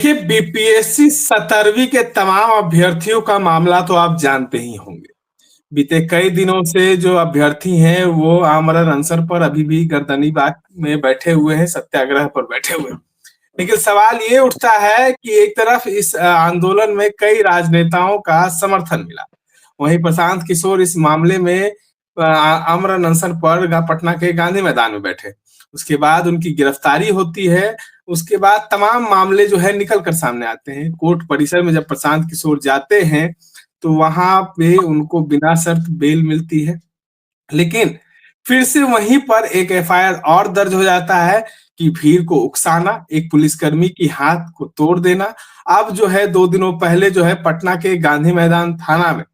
कि बीपीएससी 17वीं के तमाम अभ्यर्थियों का मामला तो आप जानते ही होंगे। बीते कई दिनों से जो अभ्यर्थी हैं वो आमरण अनशन पर अभी भी गर्दनी बाग में बैठे हुए हैं, सत्याग्रह पर बैठे हुए हैं। लेकिन सवाल ये उठता है कि एक तरफ इस आंदोलन में कई राजनेताओं का समर्थन मिला, वहीं प्रशांत किशोर इस मामले में आमरण अनशन पर पटना के गांधी मैदान में बैठे। उसके बाद उनकी गिरफ्तारी होती है। उसके बाद तमाम मामले जो है निकल कर सामने आते हैं। कोर्ट परिसर में जब प्रशांत किशोर जाते हैं तो वहां पे उनको बिना शर्त बेल मिलती है, लेकिन फिर से वहीं पर एक एफआईआर और दर्ज हो जाता है कि भीड़ को उकसाना, एक पुलिसकर्मी की हाथ को तोड़ देना। अब जो है 2 दिनों पहले जो है पटना के गांधी मैदान थाना में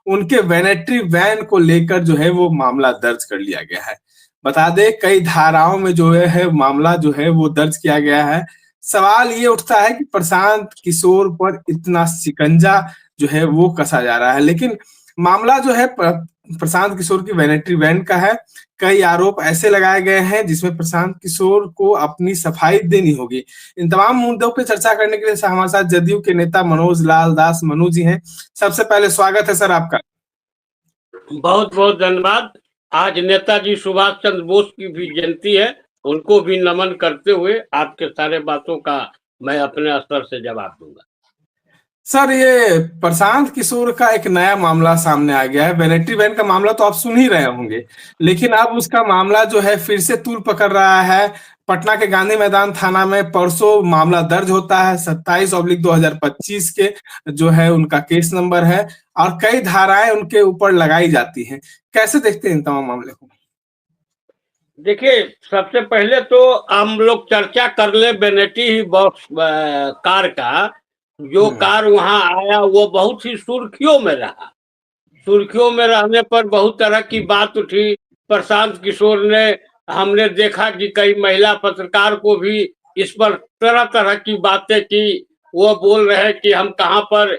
उनके वैनिटी वैन को लेकर जो है वो मामला दर्ज कर लिया गया है। बता दें कई धाराओं में जो है मामला जो है वो दर्ज किया गया है। सवाल ये उठता है कि प्रशांत किशोर पर इतना शिकंजा जो है वो कसा जा रहा है, लेकिन मामला जो है प्रशांत किशोर की वैनिटी वैन का है। कई आरोप ऐसे लगाए गए हैं जिसमें प्रशांत किशोर को अपनी सफाई देनी होगी। इन तमाम मुद्दों पे चर्चा करने के लिए हमारे साथ जदयू के नेता मनोज लाल दास मनु जी हैं। सबसे पहले स्वागत है सर आपका। बहुत बहुत धन्यवाद। आज नेताजी सुभाष चंद्र बोस की भी जयंती है, उनको भी नमन करते हुए आपके सारे बातों का मैं अपने स्तर से जवाब दूंगा। सर ये प्रशांत किशोर का एक नया मामला सामने आ गया है। वैनिटी वैन का मामला तो आप सुन ही रहे होंगे, लेकिन अब उसका मामला जो है फिर से तूल पकड़ रहा है। पटना के गांधी मैदान थाना में परसों मामला दर्ज होता है, 27/2025 के जो है उनका केस नंबर है और कई धाराएं उनके ऊपर लगाई जाती हैं। कैसे देखते हैं इन तमाम मामले को? देखिए, सबसे पहले तो हम लोग चर्चा कर ले वैनिटी ही बॉक्स कार का। जो कार वहां आया वो बहुत ही सुर्खियों में रहा। सुर्खियों में रहने पर बहुत तरह की बात उठी। प्रशांत किशोर ने, हमने देखा कि कई महिला पत्रकार को भी इस पर तरह तरह की बातें की। वो बोल रहे हैं कि हम कहाँ पर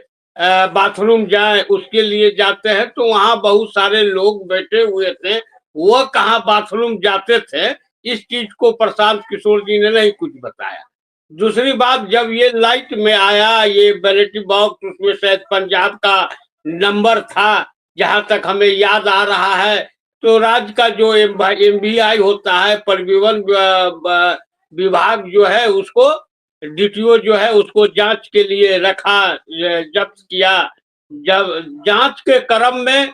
बाथरूम जाएं, उसके लिए जाते हैं तो वहां बहुत सारे लोग बैठे हुए थे, वो कहाँ बाथरूम जाते थे, इस चीज को प्रशांत किशोर जी ने नहीं कुछ बताया। दूसरी बात, जब ये लाइट में आया ये वैनिटी बॉक्स, उसमें शायद पंजाब का नंबर था जहां तक हमें याद आ रहा है। तो राज्य का जो एमवीआई होता है, परिवहन विभाग जो है उसको, डीटीओ जो है उसको जांच के लिए रखा, जब्त किया। जब जांच के क्रम में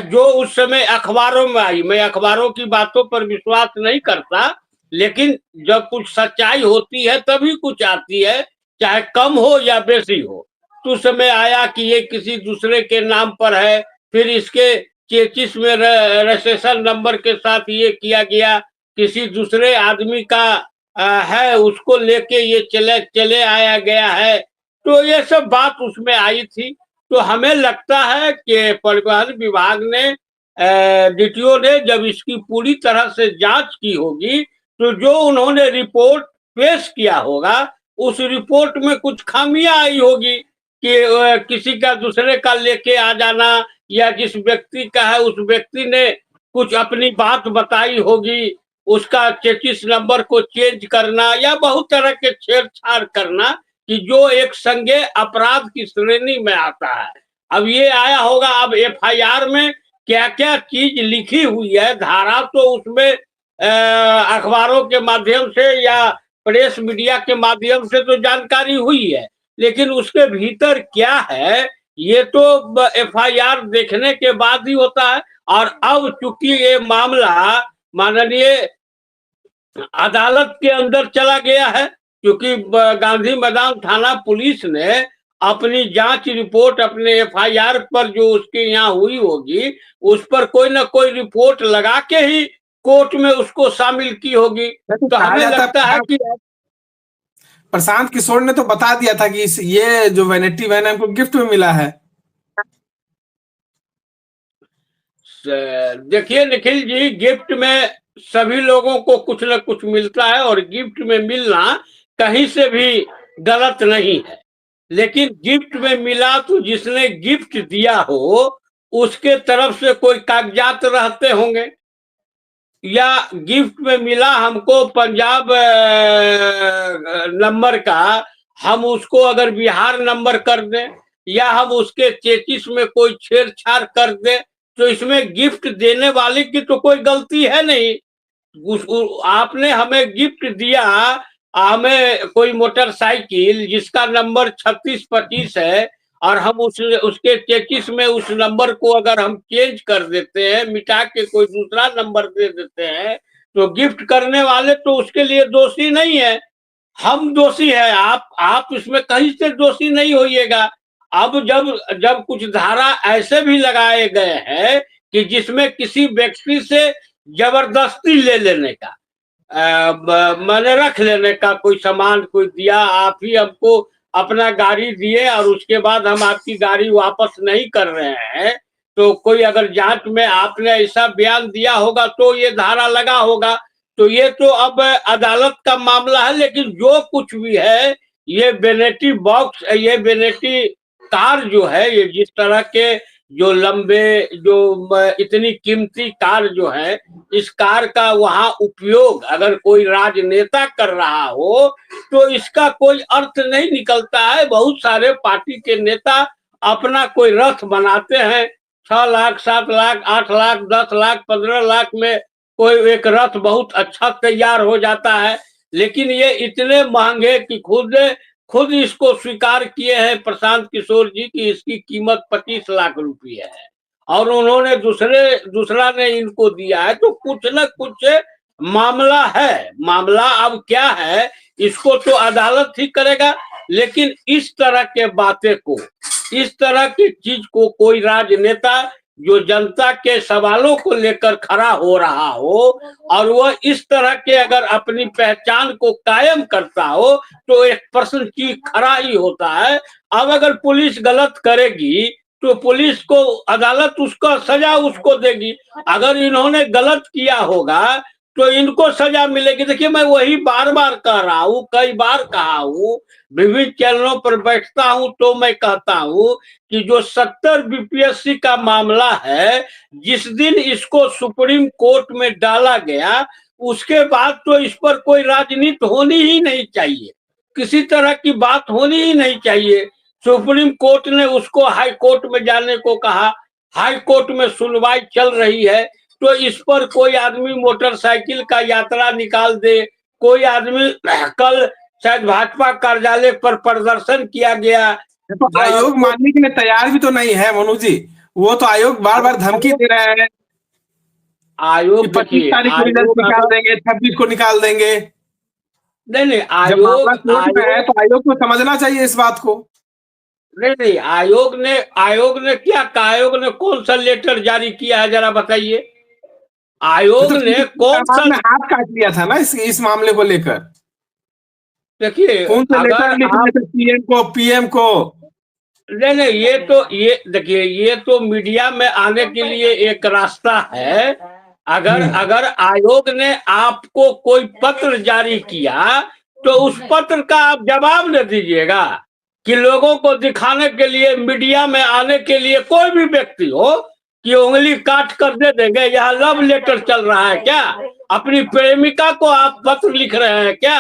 जो उस समय अखबारों में आई, मैं अखबारों की बातों पर विश्वास नहीं करता, लेकिन जब कुछ सच्चाई होती है तभी कुछ आती है, चाहे कम हो या बेसी हो। तो उस समय आया कि ये किसी दूसरे के नाम पर है, फिर इसके चेचिस में रजिस्ट्रेशन नंबर के साथ ये किया गया, किसी दूसरे आदमी का है, उसको लेके ये चले आया गया है। तो ये सब बात उसमें आई थी। तो हमें लगता है कि परिवहन विभाग ने, डीटीओ ने जब इसकी पूरी तरह से जांच की होगी तो जो उन्होंने रिपोर्ट पेश किया होगा उस रिपोर्ट में कुछ खामियां आई होगी कि किसी का दूसरे का लेके आ जाना, या जिस व्यक्ति का है उस व्यक्ति ने कुछ अपनी बात बताई होगी, उसका चेचिस नंबर को चेंज करना या बहुत तरह के छेड़छाड़ करना, कि जो एक संज्ञेय अपराध की श्रेणी में आता है। अब ये आया होगा, अब एफआईआर में क्या क्या चीज लिखी हुई है, धारा तो उसमें अखबारों के माध्यम से या प्रेस मीडिया के माध्यम से तो जानकारी हुई है, लेकिन उसके भीतर क्या है ये तो एफआईआर देखने के बाद ही होता है। और अब चूंकि ये मामला माननीय अदालत के अंदर चला गया है, क्योंकि गांधी मैदान थाना पुलिस ने अपनी जांच रिपोर्ट अपने एफआईआर पर जो उसके यहाँ हुई होगी उस पर कोई ना कोई रिपोर्ट लगा के ही कोर्ट में उसको शामिल की होगी। तो हमें लगता है कि प्रशांत किशोर ने तो बता दिया था कि ये जो वैनिटी वैन हमको गिफ्ट में मिला है। देखिए निखिल जी, गिफ्ट में सभी लोगों को कुछ न कुछ मिलता है और गिफ्ट में मिलना कहीं से भी गलत नहीं है, लेकिन गिफ्ट में मिला तो जिसने गिफ्ट दिया हो उसके तरफ से कोई कागजात रहते होंगे, या गिफ्ट में मिला हमको पंजाब नंबर का हम उसको अगर बिहार नंबर कर दें या हम उसके चेचिस में कोई छेड़छाड़ कर दें, तो इसमें गिफ्ट देने वाले की तो कोई गलती है नहीं। आपने हमें गिफ्ट दिया, हमें कोई मोटरसाइकिल जिसका नंबर 3625 है, और हम उसके चेचिस में उस नंबर को अगर हम चेंज कर देते हैं, मिटा के कोई दूसरा नंबर दे देते हैं, तो गिफ्ट करने वाले तो उसके लिए दोषी नहीं है, हम दोषी है। आप इसमें कहीं से दोषी नहीं होइएगा। अब जब जब कुछ धारा ऐसे भी लगाए गए हैं कि जिसमें किसी व्यक्ति से जबरदस्ती ले लेने का, मैंने रख लेने का, कोई सामान कोई दिया, आप ही हमको अपना गाड़ी दिए और उसके बाद हम आपकी गाड़ी वापस नहीं कर रहे हैं, तो कोई अगर जांच में आपने ऐसा बयान दिया होगा तो ये धारा लगा होगा। तो ये तो अब अदालत का मामला है, लेकिन जो कुछ भी है, ये वेनिटी बॉक्स, ये वेनिटी कार जो है, ये जिस तरह के जो लंबे जो इतनी कीमती कार जो है, इस कार का वहां उपयोग अगर कोई राजनेता कर रहा हो तो इसका कोई अर्थ नहीं निकलता है। बहुत सारे पार्टी के नेता अपना कोई रथ बनाते हैं, 6 लाख 7 लाख 8 लाख 10 लाख 15 लाख में कोई एक रथ बहुत अच्छा तैयार हो जाता है। लेकिन ये इतने महंगे कि खुद इसको स्वीकार किए हैं प्रशांत किशोर जी की इसकी कीमत 25 लाख रुपये है, और उन्होंने दूसरा ने इनको दिया है। तो कुछ न कुछ मामला है। मामला अब क्या है, इसको तो अदालत ही करेगा। लेकिन इस तरह के बातें को, इस तरह की चीज को कोई राजनेता जो जनता के सवालों को लेकर खड़ा हो रहा हो और वह इस तरह के अगर अपनी पहचान को कायम करता हो, तो एक प्रश्न की खड़ा ही होता है। अब अगर पुलिस गलत करेगी तो पुलिस को अदालत उसका सजा उसको देगी। अगर इन्होंने गलत किया होगा तो इनको सजा मिलेगी। देखिए, मैं वही बार बार कह रहा हूँ, कई बार कहा हूँ, विभिन्न चैनलों पर बैठता हूँ तो मैं कहता हूँ कि जो 70 बीपीएससी का मामला है, जिस दिन इसको सुप्रीम कोर्ट में डाला गया, उसके बाद तो इस पर कोई राजनीति होनी ही नहीं चाहिए, किसी तरह की बात होनी ही नहीं चाहिए। सुप्रीम कोर्ट ने उसको हाई कोर्ट में जाने को कहा, हाई कोर्ट में सुनवाई चल रही है, तो इस पर कोई आदमी मोटरसाइकिल का यात्रा निकाल दे, कोई आदमी कल शायद भाजपा कार्यालय पर प्रदर्शन किया गया, तो आयोग मानने के लिए तैयार भी तो नहीं है मनु जी। वो तो आयोग बार बार धमकी दे रहा है, आयोग 25 तारीख को रिजल्ट निकाल देंगे, 26 को निकाल देंगे। नहीं, जब मामला कोर्ट में है तो आयोग को समझना चाहिए इस बात को। नहीं, आयोग ने क्या कहा? आयोग ने कौन सा लेटर जारी किया है, जरा बताइए। आयोग तो ने कौन सा हाथ काट लिया था ना इस मामले को लेकर। देखिए, कौन सा लेटर लिख रहे थे पीएम को? नहीं, ये देखिए, ये तो मीडिया में आने के लिए एक रास्ता है। अगर आयोग ने आपको कोई पत्र जारी किया तो उस पत्र का आप जवाब न दीजिएगा कि लोगों को दिखाने के लिए, मीडिया में आने के लिए कोई भी व्यक्ति हो कि उंगली काट कर दे देंगे, यहाँ लव लेटर चल रहा है क्या? अपनी प्रेमिका को आप पत्र लिख रहे हैं क्या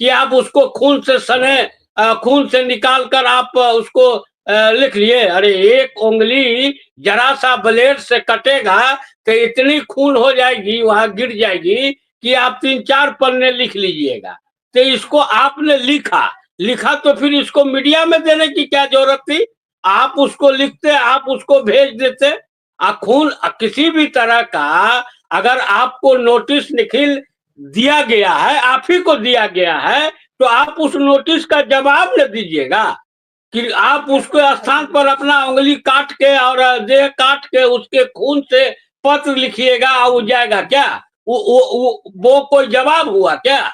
कि आप उसको खून से निकाल कर आप उसको लिख लिए? अरे, एक उंगली जरा सा ब्लेड से कटेगा तो इतनी खून हो जाएगी, वहां गिर जाएगी कि आप 3-4 पन्ने लिख लीजिएगा। तो इसको आपने लिखा तो फिर इसको मीडिया में देने की क्या जरूरत थी? आप उसको लिखते, आप उसको भेज देते। खून किसी भी तरह का अगर आपको नोटिस निखिल दिया गया है, आप ही को दिया गया है, तो आप उस नोटिस का जवाब न दीजिएगा कि आप उसके स्थान पर अपना उंगली काट के और देह काट के उसके खून से पत्र लिखिएगा, हो जाएगा क्या? वो कोई जवाब हुआ क्या?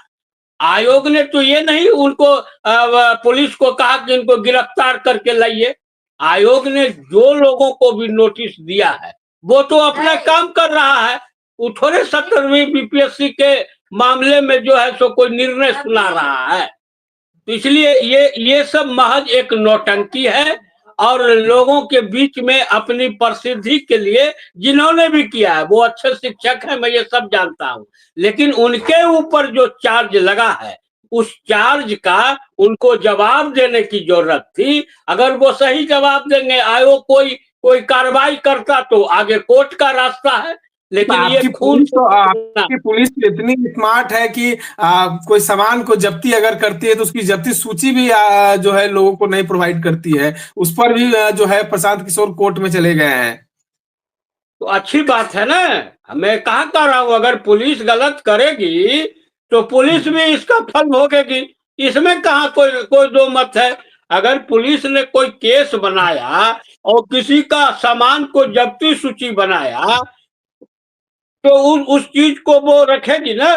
आयोग ने तो ये नहीं उनको पुलिस को कहा कि इनको गिरफ्तार करके लाइए। आयोग ने जो लोगों को भी नोटिस दिया है वो तो अपना काम कर रहा है। वो थोड़े 70वीं बीपीएससी के मामले में जो है सो कोई निर्णय सुना रहा है। तो इसलिए ये सब महज एक नौटंकी है, और लोगों के बीच में अपनी प्रसिद्धि के लिए जिन्होंने भी किया है, वो अच्छे शिक्षक हैं, मैं ये सब जानता हूं, लेकिन उनके ऊपर जो चार्ज लगा है उस चार्ज का उनको जवाब देने की जरूरत थी। अगर वो सही जवाब देंगे, आयोग कोई कार्रवाई करता तो आगे कोर्ट का रास्ता है, लेकिन ये खून आपकी पुलिस तो इतनी स्मार्ट है कि कोई सामान को जब्ती अगर करती है तो उसकी जब्ती सूची भी जो है लोगों को नहीं प्रोवाइड करती है। उस पर भी जो है प्रशांत किशोर कोर्ट में चले गए हैं। तो अच्छी बात है ना। मैं कहा कर रहा हूं, अगर पुलिस गलत करेगी तो पुलिस भी इसका फल भोगेगी, इसमें कहा कोई दो मत है। अगर पुलिस ने कोई केस बनाया और किसी का सामान को जब्ती सूची बनाया तो उस चीज को वो रखेगी ना।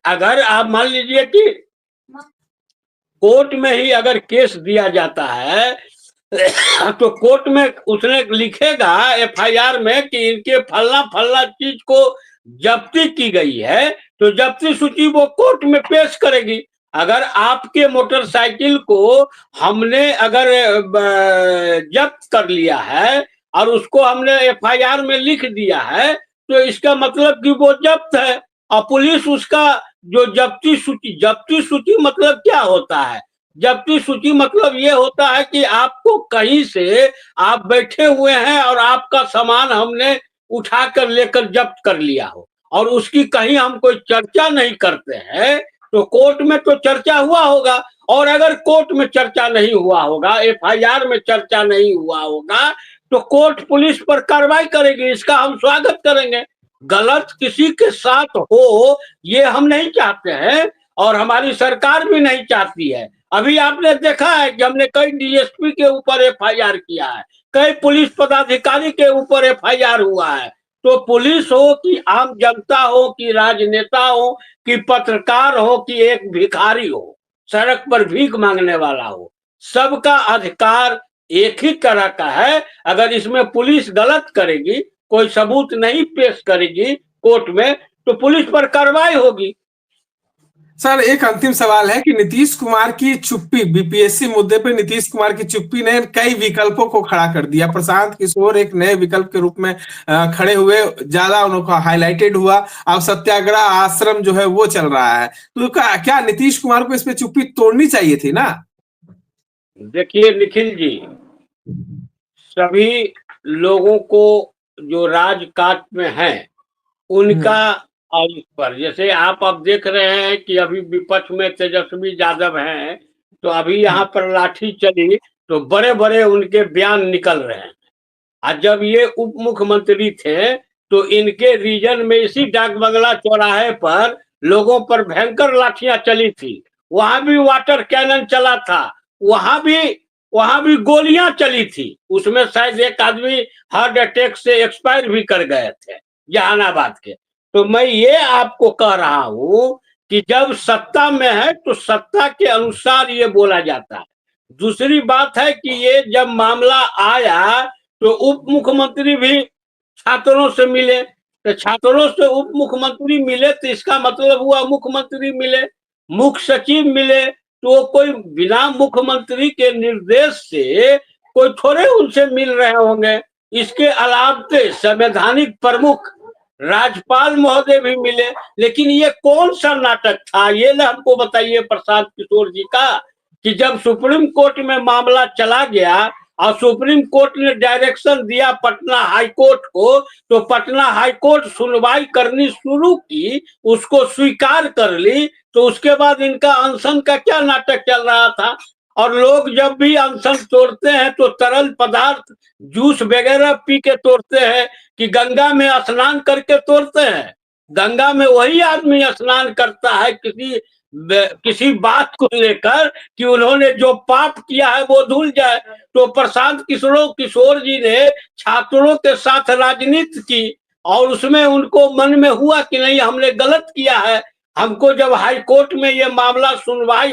अगर आप मान लीजिए कि कोर्ट में ही अगर केस दिया जाता है तो कोर्ट में उसने लिखेगा एफआईआर में कि इनके फलना फलना चीज को जब्ती की गई है, तो जब्ती सूची वो कोर्ट में पेश करेगी। अगर आपके मोटरसाइकिल को हमने अगर जब्त कर लिया है और उसको हमने एफआईआर में लिख दिया है तो इसका मतलब कि वो जब्त है। और पुलिस उसका जो जब्ती सूची मतलब क्या होता है? जब्ती सूची मतलब ये होता है कि आपको कहीं से आप बैठे हुए हैं और आपका सामान हमने उठाकर लेकर जब्त कर लिया हो और उसकी कहीं हम कोई चर्चा नहीं करते हैं तो कोर्ट में तो चर्चा हुआ होगा। और अगर कोर्ट में चर्चा नहीं हुआ होगा, एफआईआर में चर्चा नहीं हुआ होगा, तो कोर्ट पुलिस पर कार्रवाई करेगी। इसका हम स्वागत करेंगे। गलत किसी के साथ हो ये हम नहीं चाहते हैं और हमारी सरकार भी नहीं चाहती है। अभी आपने देखा है कि हमने कई डीएसपी के ऊपर एफआईआर किया है, कई पुलिस पदाधिकारी के ऊपर एफआईआर हुआ है। तो पुलिस हो कि आम जनता हो कि राजनेता हो कि पत्रकार हो कि एक भिखारी हो, सड़क पर भीख मांगने वाला हो, सबका अधिकार एक ही तरह का है। अगर इसमें पुलिस गलत करेगी, कोई सबूत नहीं पेश करेगी कोर्ट में, तो पुलिस पर कार्रवाई होगी। सर एक अंतिम सवाल है कि नीतीश कुमार की चुप्पी, बीपीएससी मुद्दे पर नीतीश कुमार की चुप्पी ने कई विकल्पों को खड़ा कर दिया। प्रशांत किशोर एक नए विकल्प के रूप में खड़े हुए, ज्यादा उनका हाईलाइटेड हुआ। अब सत्याग्रह आश्रम जो है वो चल रहा है, तो क्या नीतीश कुमार को इस पे चुप्पी तोड़नी चाहिए थी ना? देखिए निखिल जी, सभी लोगों को जो राजकाज में है उनका इस पर, जैसे आप अब देख रहे हैं कि अभी विपक्ष में तेजस्वी यादव हैं, तो अभी यहाँ पर लाठी चली तो बड़े बड़े उनके बयान निकल रहे हैं। और जब ये उप मुख्यमंत्री थे तो इनके रीजन में इसी डाक बंगला चौराहे पर लोगों पर भयंकर लाठियां चली थी। वहां भी वाटर कैनन चला था, वहां भी गोलियां चली थी। उसमें शायद एक आदमी हार्ट अटैक से एक्सपायर भी कर गए थे जहानाबाद के। तो मैं ये आपको कह रहा हूं कि जब सत्ता में है तो सत्ता के अनुसार ये बोला जाता है। दूसरी बात है कि ये जब मामला आया तो उप मुख्यमंत्री भी छात्रों से मिले, तो छात्रों से उप मुख्यमंत्री मिले तो इसका मतलब हुआ मुख्यमंत्री मिले, मुख्य सचिव मिले, तो कोई बिना मुख्यमंत्री के निर्देश से कोई थोड़े उनसे मिल रहे होंगे। इसके अलावा संवैधानिक प्रमुख राज्यपाल महोदय भी मिले। लेकिन ये कौन सा नाटक था, ये ना हमको बताइए प्रशांत किशोर जी का, कि जब सुप्रीम कोर्ट में मामला चला गया और सुप्रीम कोर्ट ने डायरेक्शन दिया पटना हाई कोर्ट को, तो पटना हाई कोर्ट सुनवाई करनी शुरू की, उसको स्वीकार कर ली, तो उसके बाद इनका अनशन का क्या नाटक चल रहा था। और लोग जब भी अनशन तोड़ते हैं तो तरल पदार्थ जूस वगैरह पी के तोड़ते हैं कि गंगा में स्नान करके तोड़ते हैं। गंगा में वही आदमी स्नान करता है किसी बात को लेकर कि उन्होंने जो पाप किया है वो धुल जाए। तो प्रशांत किशोर जी ने छात्रों के साथ राजनीति की और उसमें उनको मन में हुआ कि नहीं हमने गलत किया है। हमको जब हाई कोर्ट में ये मामला सुनवाई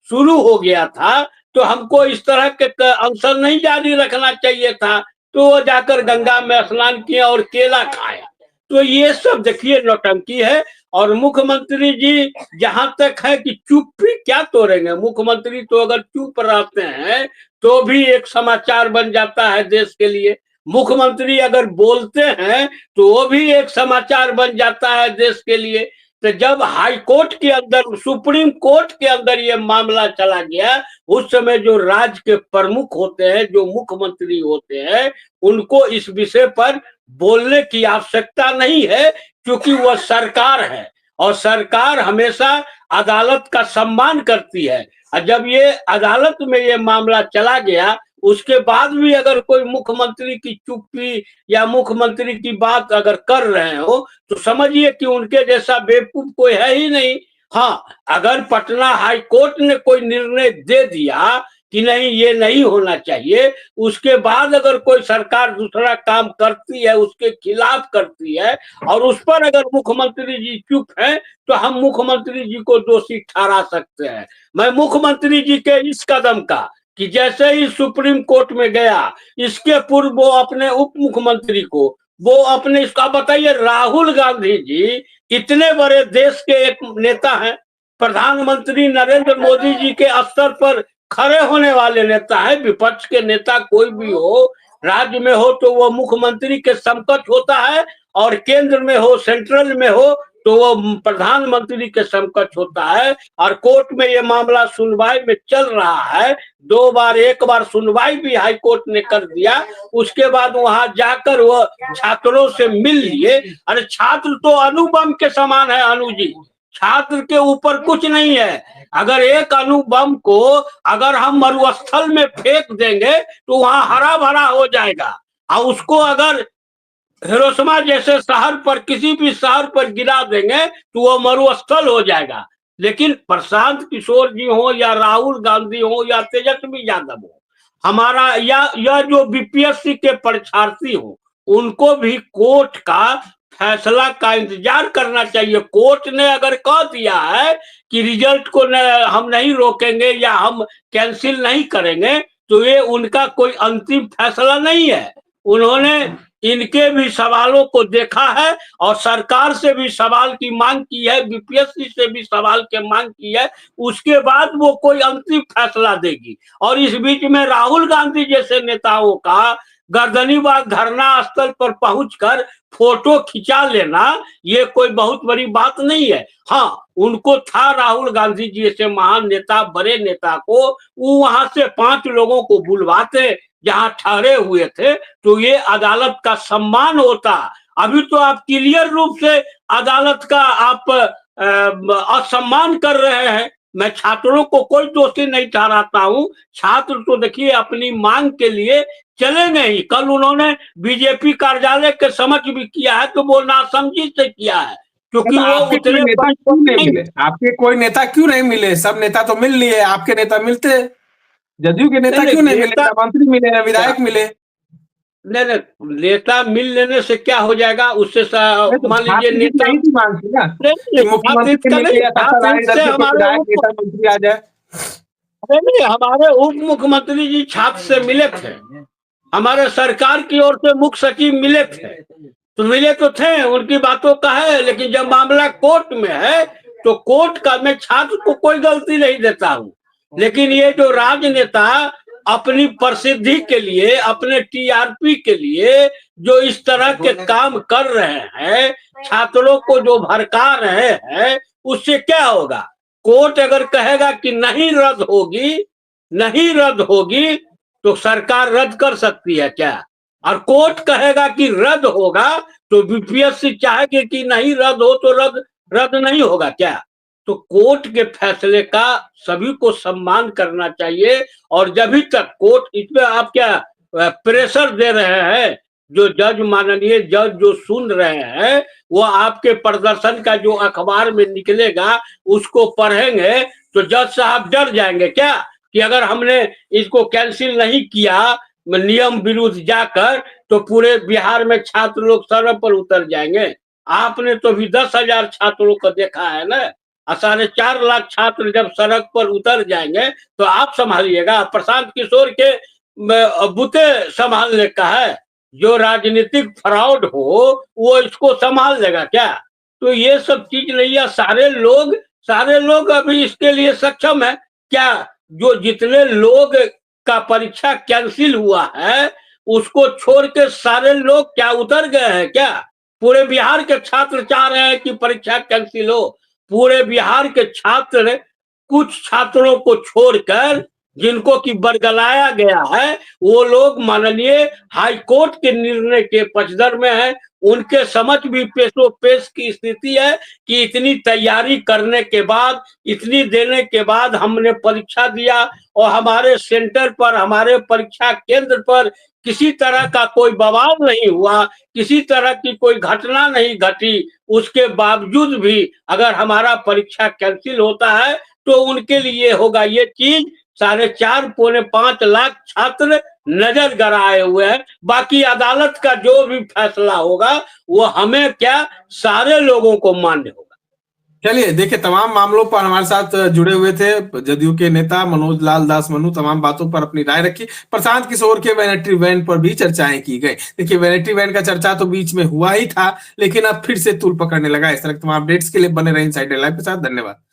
शुरू हो गया था तो हमको इस तरह के अनशन नहीं जारी रखना चाहिए था। तो वो जाकर गंगा में स्नान किया और केला खाया। तो ये सब देखिए नौटंकी है। और मुख्यमंत्री जी जहां तक है कि चुप्पी क्या तोड़ेंगे, मुख्यमंत्री तो अगर चुप रहते हैं तो भी एक समाचार बन जाता है देश के लिए। मुख्यमंत्री अगर बोलते हैं तो वो भी एक समाचार बन जाता है देश के लिए। तो जब हाई कोर्ट के अंदर, सुप्रीम कोर्ट के अंदर ये मामला चला गया, उस समय जो राज्य के प्रमुख होते हैं, जो मुख्यमंत्री होते हैं, उनको इस विषय पर बोलने की आवश्यकता नहीं है, क्योंकि वह सरकार है और सरकार हमेशा अदालत का सम्मान करती है। और जब ये अदालत में ये मामला चला गया, उसके बाद भी अगर कोई मुख्यमंत्री की चुप्पी या मुख्यमंत्री की बात अगर कर रहे हो तो समझिए कि उनके जैसा बेवकूफ कोई है ही नहीं। हाँ, अगर पटना हाई कोर्ट ने कोई निर्णय दे दिया कि नहीं ये नहीं होना चाहिए, उसके बाद अगर कोई सरकार दूसरा काम करती है, उसके खिलाफ करती है और उस पर अगर मुख्यमंत्री जी चुप हैं, तो हम मुख्यमंत्री जी को दोषी ठहरा सकते हैं। मैं मुख्यमंत्री जी के इस कदम का कि जैसे ही सुप्रीम कोर्ट में गया, इसके पूर्व वो अपने उप मुख्यमंत्री को, वो अपने, इसका बताइए, राहुल गांधी जी इतने बड़े देश के एक नेता हैं, प्रधानमंत्री नरेंद्र मोदी जी के स्तर पर खड़े होने वाले नेता है। विपक्ष के नेता कोई भी हो, राज्य में हो तो वो मुख्यमंत्री के समकक्ष होता है, और केंद्र में हो, सेंट्रल में हो तो वो प्रधानमंत्री के समकक्ष होता है। और कोर्ट में ये मामला सुनवाई में चल रहा है, 2 बार, 1 बार सुनवाई भी हाई कोर्ट ने कर दिया, उसके बाद वहां जाकर वो छात्रों से मिल लिए। अरे छात्र तो अणुबम के समान है अनु जी, छात्र के ऊपर कुछ नहीं है। अगर एक अणुबम को अगर हम मरुस्थल में फेंक देंगे तो वहां हरा भरा हो जाएगा, और उसको अगर हिरोशिमा जैसे शहर पर, किसी भी शहर पर गिरा देंगे तो वो मरुस्थल हो जाएगा। लेकिन प्रशांत किशोर जी हो या राहुल गांधी हो या तेजस्वी यादव हो, हमारा या जो बीपीएससी के परीक्षार्थी हो, उनको भी कोर्ट का फैसला का इंतजार करना चाहिए। कोर्ट ने अगर कह दिया है कि रिजल्ट को हम नहीं रोकेंगे या हम कैंसिल नहीं करेंगे, तो ये उनका कोई अंतिम फैसला नहीं है। उन्होंने इनके भी सवालों को देखा है और सरकार से भी सवाल की मांग की है, बीपीएससी से भी सवाल की मांग की है, उसके बाद वो कोई अंतिम फैसला देगी। और इस बीच में राहुल गांधी जैसे नेताओं का गर्दनीबाग धरना स्थल पर पहुंचकर फोटो खिंचा लेना, ये कोई बहुत बड़ी बात नहीं है। हाँ, उनको था, राहुल गांधी जी जैसे महान नेता, बड़े नेता को वो वहां से 5 लोगों को बुलवाते जहां ठहरे हुए थे, तो ये अदालत का सम्मान होता। अभी तो आप क्लियर रूप से अदालत का आप असम्मान कर रहे हैं। मैं छात्रों को कोई दोषी नहीं ठहराता हूं, छात्र तो देखिए अपनी मांग के लिए चले नहीं। कल उन्होंने बीजेपी कार्यालय के समक्ष भी किया है, तो वो नासमझी से किया है, क्योंकि वो उतने नेता क्यों नहीं मिले? आपके कोई नेता क्यों नहीं मिले? सब नेता तो मिल लिए, आपके नेता मिलते। जदयू के नेता क्यों नहीं मिले? मंत्री मिले, विधायक मिले। नहीं, नेता मिल लेने से क्या हो जाएगा? उससे मान लीजिए नेता मंत्री आ जाए। नहीं, हमारे उप मुख्यमंत्री जी छात्र से मिले थे, हमारे सरकार की ओर से मुख्य सचिव मिले थे, तो मिले तो थे, उनकी बातों का है। लेकिन जब मामला कोर्ट में है तो कोर्ट का, मैं छात्र को कोई गलती नहीं देता हूँ, लेकिन ये जो राजनेता अपनी प्रसिद्धि के लिए, अपने टीआरपी के लिए जो इस तरह के काम कर रहे हैं, छात्रों को जो भड़का रहे हैं, उससे क्या होगा? कोर्ट अगर कहेगा कि नहीं रद्द होगी, नहीं रद्द होगी, तो सरकार रद्द कर सकती है क्या? और कोर्ट कहेगा कि रद्द होगा, तो बीपीएससी चाहेगी कि नहीं रद्द हो, तो रद्द नहीं होगा क्या? तो कोर्ट के फैसले का सभी को सम्मान करना चाहिए। और जब तक कोर्ट इसमें आप क्या प्रेशर दे रहे हैं, जो जज, माननीय जज जो सुन रहे हैं, वो आपके प्रदर्शन का जो अखबार में निकलेगा उसको पढ़ेंगे तो जज साहब डर जाएंगे क्या कि अगर हमने इसको कैंसिल नहीं किया नियम विरुद्ध जाकर, तो पूरे बिहार में छात्र लोग सड़क पर उतर जाएंगे। आपने तो भी 10,000 छात्रों को देखा है ना, 4.5 लाख छात्र जब सड़क पर उतर जाएंगे तो आप संभालिएगा? प्रशांत किशोर के बुते संभालने का है? जो राजनीतिक फ्रॉड हो वो इसको संभाल लेगा क्या? तो ये सब चीज नहीं है। सारे लोग अभी इसके लिए सक्षम है क्या? जो जितने लोग का परीक्षा कैंसिल हुआ है उसको छोड़ के सारे लोग क्या उतर गए हैं क्या? पूरे बिहार के छात्र चाह रहे हैं कि परीक्षा कैंसिल हो। पूरे बिहार के छात्र कुछ छात्रों को छोड़कर जिनको कि बरगलाया गया है, वो लोग माननीय हाई कोर्ट के निर्णय के पक्षधर में है। उनके समझ भी पेशो पेश की स्थिति है कि इतनी तैयारी करने के बाद, इतनी देने के बाद हमने परीक्षा दिया और हमारे सेंटर पर, हमारे परीक्षा केंद्र पर किसी तरह का कोई बवाल नहीं हुआ, किसी तरह की कोई घटना नहीं घटी। उसके बावजूद भी अगर हमारा परीक्षा कैंसिल होता है तो उनके लिए होगा ये चीज। 4.5 पौने 5 लाख छात्र नजर गड़ाए हुए हैं। बाकी अदालत का जो भी फैसला होगा वो हमें क्या, सारे लोगों को मान्य होगा। चलिए देखिए, तमाम मामलों पर हमारे साथ जुड़े हुए थे जदयू के नेता मनोज लाल दास मनु, तमाम बातों पर अपनी राय रखी। प्रशांत किशोर के वैनिटी वैन पर भी चर्चाएं की गई। देखिए, वैनिटी वैन का चर्चा तो बीच में हुआ ही था, लेकिन अब फिर से तूल पकड़ने लगा। इस तरह तमाम अपडेट्स के लिए बने रहे इनसाइडर लाइव के साथ। धन्यवाद।